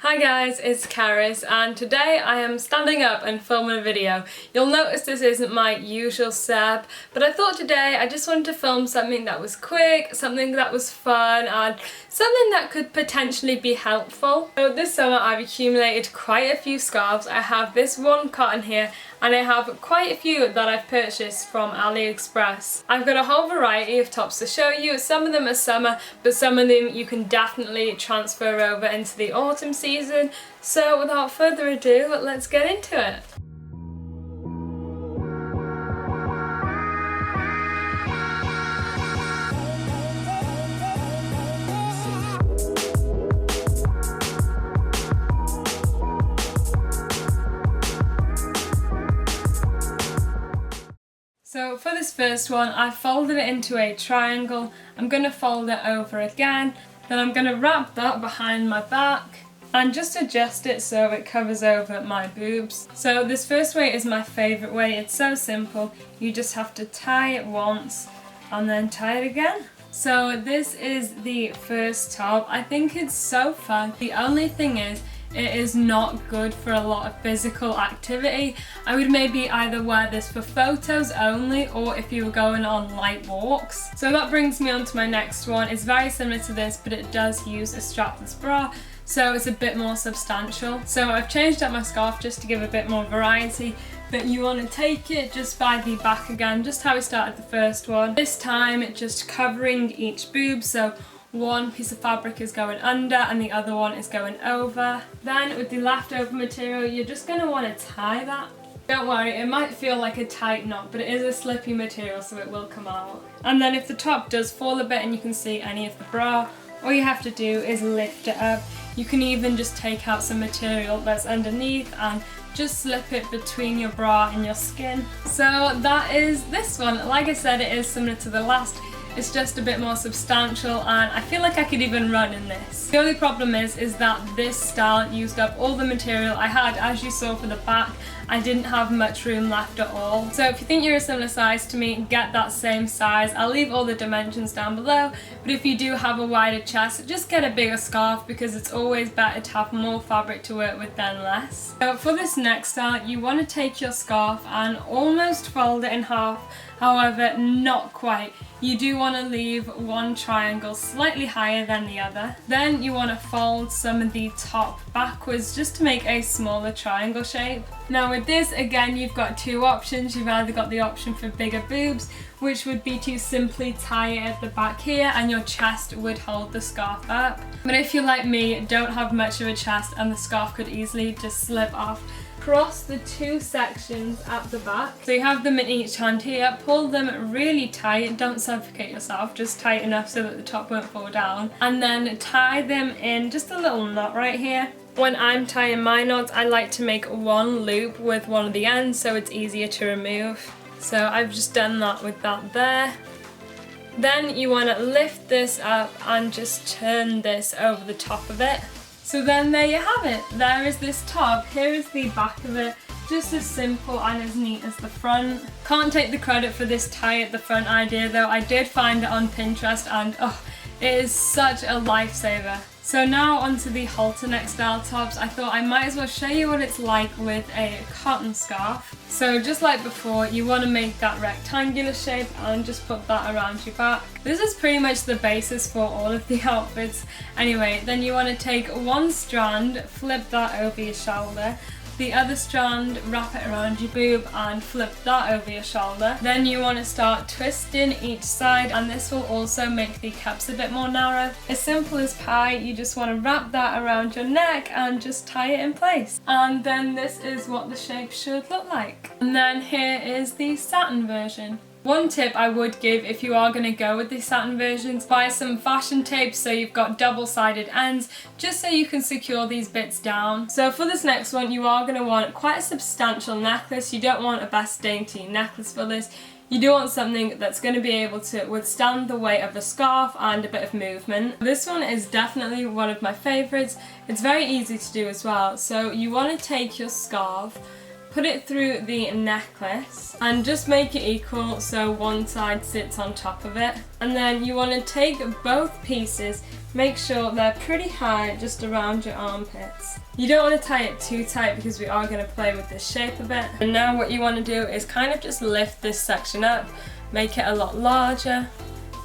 Hi guys, it's Cerys and today I am standing up and filming a video. You'll notice this isn't my usual setup, but I thought today I just wanted to film something that was quick, something that was fun and something that could potentially be helpful. So this summer I've accumulated quite a few scarves. I have this one cotton here and I have quite a few that I've purchased from AliExpress. I've got a whole variety of tops to show you. Some of them are summer, but some of them you can definitely transfer over into the autumn season. So without further ado, let's get into it. So for this first one, I folded it into a triangle. I'm going to fold it over again, then I'm going to wrap that behind my back and just adjust it so it covers over my boobs. So this first way is my favourite way. It's so simple. You just have to tie it once and then tie it again. So this is the first top. I think it's so fun. The only thing is, it is not good for a lot of physical activity. I would maybe either wear this for photos only or if you were going on light walks. So that brings me on to my next one. It's very similar to this, but it does use a strapless bra, so it's a bit more substantial. So I've changed up my scarf just to give a bit more variety, but you want to take it just by the back again, just how we started the first one. This time just covering each boob, so one piece of fabric is going under and the other one is going over. Then with the leftover material, you're just going to want to tie that. Don't worry, it might feel like a tight knot, but it is a slippy material, so it will come out. And then if the top does fall a bit and you can see any of the bra, all you have to do is lift it up. You can even just take out some material that's underneath and just slip it between your bra and your skin. So that is this one. Like I said, it is similar to the last. It's just a bit more substantial and I feel like I could even run in this. The only problem is that this style used up all the material I had. As you saw for the back, I didn't have much room left at all. So if you think you're a similar size to me, get that same size. I'll leave all the dimensions down below, but if you do have a wider chest, just get a bigger scarf because it's always better to have more fabric to work with than less. So for this next style, you want to take your scarf and almost fold it in half. However, not quite. You do want to leave one triangle slightly higher than the other. Then you want to fold some of the top backwards just to make a smaller triangle shape. Now with this, again, you've got two options. You've either got the option for bigger boobs, which would be to simply tie it at the back here and your chest would hold the scarf up. But if you're like me, don't have much of a chest and the scarf could easily just slip off, cross the two sections at the back. So you have them in each hand here, pull them really tight, don't suffocate yourself, just tight enough so that the top won't fall down, and then tie them in just a little knot right here. When I'm tying my knots, I like to make one loop with one of the ends so it's easier to remove. So I've just done that with that there. Then you want to lift this up and just turn this over the top of it. So then there you have it. There is this top. Here is the back of it. Just as simple and as neat as the front. Can't take the credit for this tie at the front idea though. I did find it on Pinterest and it is such a lifesaver. So now onto the halter neck style tops. I thought I might as well show you what it's like with a cotton scarf. So just like before, you want to make that rectangular shape and just put that around your back. This is pretty much the basis for all of the outfits. Anyway, then you want to take one strand, flip that over your shoulder. The other strand, wrap it around your boob and flip that over your shoulder. Then you want to start twisting each side and this will also make the cups a bit more narrow. As simple as pie, you just want to wrap that around your neck and just tie it in place. And then this is what the shape should look like. And then here is the satin version. One tip I would give if you are going to go with the satin versions, buy some fashion tape so you've got double-sided ends, just so you can secure these bits down. So for this next one, you are going to want quite a substantial necklace. You don't want a best dainty necklace for this. You do want something that's going to be able to withstand the weight of a scarf and a bit of movement. This one is definitely one of my favourites. It's very easy to do as well. So you want to take your scarf, put it through the necklace and just make it equal so one side sits on top of it. And then you want to take both pieces, make sure they're pretty high, just around your armpits. You don't want to tie it too tight because we are going to play with this shape a bit. And now what you want to do is kind of just lift this section up, make it a lot larger.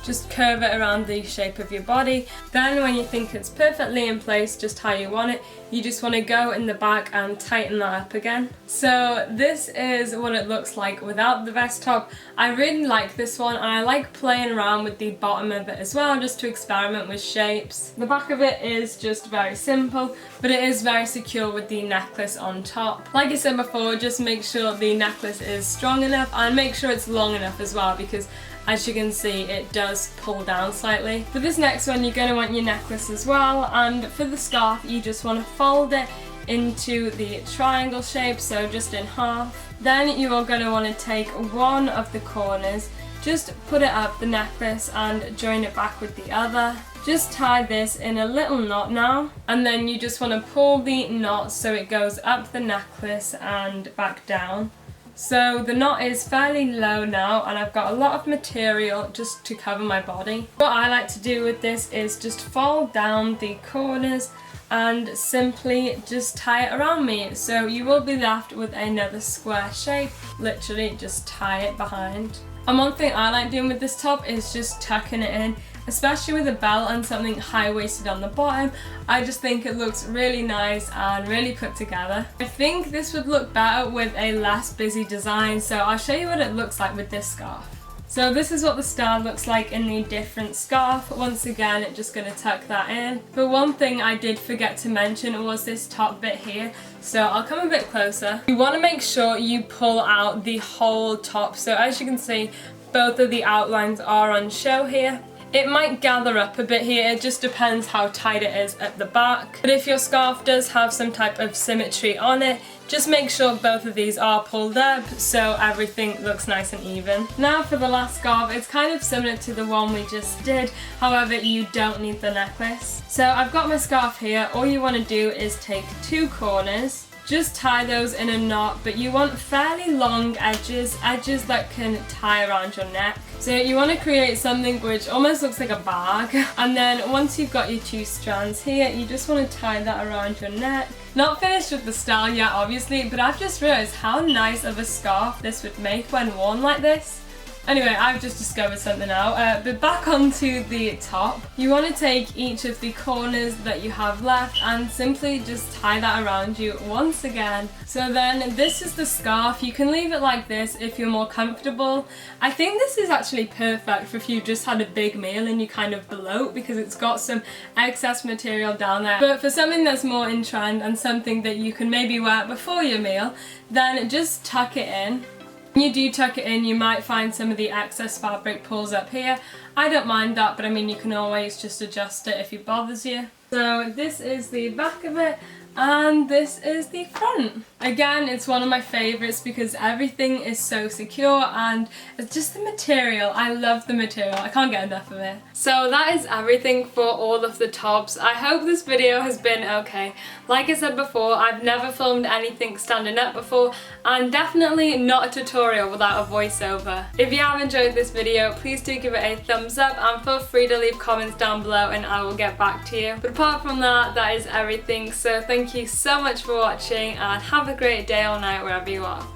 Just curve it around the shape of your body. Then when you think it's perfectly in place, just how you want it, you just want to go in the back and tighten that up again. So this is what it looks like without the vest top. I really like this one, and I like playing around with the bottom of it as well, just to experiment with shapes. The back of it is just very simple, but it is very secure with the necklace on top. Like I said before, just make sure the necklace is strong enough and make sure it's long enough as well, because as you can see, it does pull down slightly. For this next one, you're going to want your necklace as well, and for the scarf, you just want to fold it into the triangle shape, so just in half. Then you are going to want to take one of the corners, just put it up the necklace and join it back with the other. Just tie this in a little knot now, and then you just want to pull the knot so it goes up the necklace and back down. So the knot is fairly low now, and I've got a lot of material just to cover my body. What I like to do with this is just fold down the corners and simply just tie it around me. So you will be left with another square shape. Literally just tie it behind. And one thing I like doing with this top is just tucking it in, especially with a belt and something high-waisted on the bottom. I just think it looks really nice and really put together. I think this would look better with a less busy design, so I'll show you what it looks like with this scarf. So this is what the star looks like in the different scarf. Once again, it's just going to tuck that in. But one thing I did forget to mention was this top bit here. So I'll come a bit closer. You want to make sure you pull out the whole top. So as you can see, both of the outlines are on show here. It might gather up a bit here, it just depends how tight it is at the back. But if your scarf does have some type of symmetry on it, just make sure both of these are pulled up so everything looks nice and even. Now for the last scarf, it's kind of similar to the one we just did, however you don't need the necklace. So I've got my scarf here. All you want to do is take two corners, just tie those in a knot, but you want fairly long edges that can tie around your neck. So you want to create something which almost looks like a bag, and then once you've got your two strands here, you just want to tie that around your neck. Not finished with the style yet obviously, but I've just realised how nice of a scarf this would make when worn like this. Anyway, I've just discovered something now, but back onto the top. You want to take each of the corners that you have left and simply just tie that around you once again. So then this is the scarf. You can leave it like this if you're more comfortable. I think this is actually perfect for if you just had a big meal and you kind of bloat, because it's got some excess material down there. But for something that's more in trend and something that you can maybe wear before your meal, then just tuck it in. When you do tuck it in, you might find some of the excess fabric pulls up here. I don't mind that, but I mean, you can always just adjust it if it bothers you. So this is the back of it, and this is the front. Again, it's one of my favourites because everything is so secure, and it's just the material. I love the material. I can't get enough of it. So that is everything for all of the tops. I hope this video has been okay. Like I said before, I've never filmed anything standing up before, and definitely not a tutorial without a voiceover. If you have enjoyed this video, please do give it a thumbs up and feel free to leave comments down below and I will get back to you. But apart from that, that is everything. So thank you so much for watching, and have a great day or night wherever you are.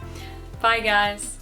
Bye guys.